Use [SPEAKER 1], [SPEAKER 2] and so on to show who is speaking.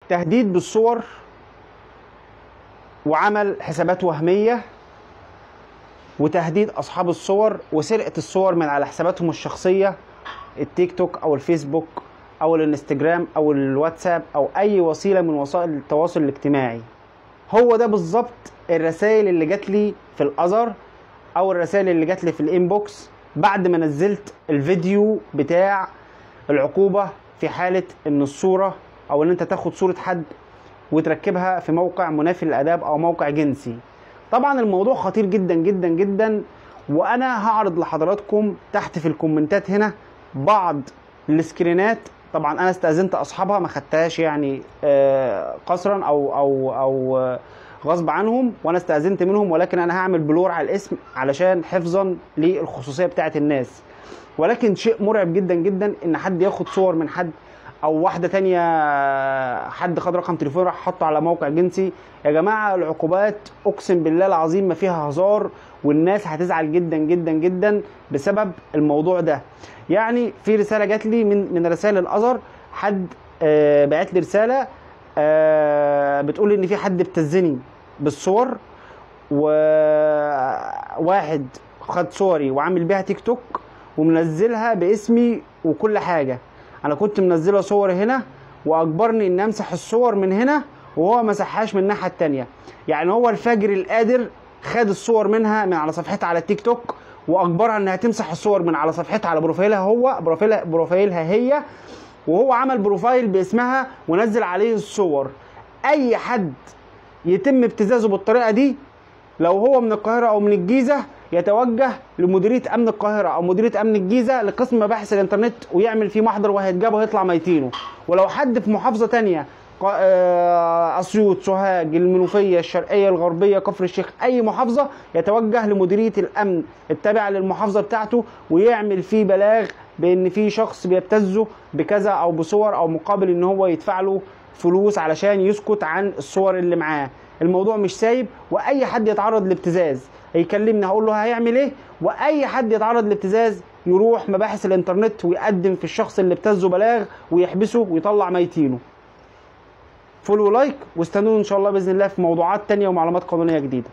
[SPEAKER 1] تهديد بالصور وعمل حسابات وهمية وتهديد أصحاب الصور وسرقة الصور من على حساباتهم الشخصية، التيك توك أو الفيسبوك أو الانستجرام أو الواتساب أو أي وسيلة من وسائل التواصل الاجتماعي. هو ده بالظبط الرسائل اللي جات لي في الأذر أو الرسائل اللي جات لي في الإنبوكس بعد ما نزلت الفيديو بتاع العقوبة في حالة إن الصورة أو إن أنت تاخد صورة حد وتركبها في موقع منافي للآداب أو موقع جنسي. طبعا الموضوع خطير جدا جدا جدا، وأنا هعرض لحضراتكم تحت في الكومنتات هنا بعض السكرينات. طبعا أنا استأذنت أصحابها، ما خدتهاش يعني قصرا أو غصب عنهم، وأنا استأذنت منهم، ولكن أنا هعمل بلور على الاسم علشان حفظا للخصوصية بتاعت الناس. ولكن شيء مرعب جدا جدا إن حد ياخد صور من حد او واحده تانية، حد خد رقم تليفون راح حطه على موقع جنسي. يا جماعه العقوبات اقسم بالله العظيم ما فيها هزار، والناس هتزعل جدا جدا جدا بسبب الموضوع ده. يعني في رساله جات لي من رسائل الازهر، حد بعت لي رساله بتقول ان في حد ابتزني بالصور، وواحد خد صوري وعامل بيها تيك توك ومنزلها باسمي وكل حاجه. انا كنت منزله صور هنا واجبرني ان امسح الصور من هنا، وهو مسحهاش من الناحيه التانيه. يعني هو الفاجر القادر خد الصور منها من على صفحتها على التيك توك واجبرها انها تمسح الصور من على صفحتها على بروفايلها، هو بروفايلها هي، وهو عمل بروفايل باسمها ونزل عليه الصور. اي حد يتم ابتزازه بالطريقه دي لو هو من القاهره او من الجيزه يتوجه لمديريه امن القاهره او مديريه امن الجيزه لقسم مباحث الانترنت ويعمل فيه محضر وهيتجاب وهيطلع ميتينه. ولو حد في محافظه تانية، اسيوط، سوهاج، المنوفيه، الشرقيه، الغربيه، كفر الشيخ، اي محافظه، يتوجه لمديريه الامن التابعه للمحافظه بتاعته ويعمل فيه بلاغ بان في شخص بيبتزه بكذا او بصور، او مقابل ان هو يدفع له فلوس علشان يسكت عن الصور اللي معاه. الموضوع مش سايب، واي حد يتعرض لابتزاز هيكلمني هقول له هيعمل ايه، واي حد يتعرض لابتزاز يروح مباحث الانترنت ويقدم في الشخص اللي ابتزه بلاغ ويحبسه ويطلع ميتينه. فولو لايك واستنوني ان شاء الله باذن الله في موضوعات تانية ومعلومات قانونيه جديده.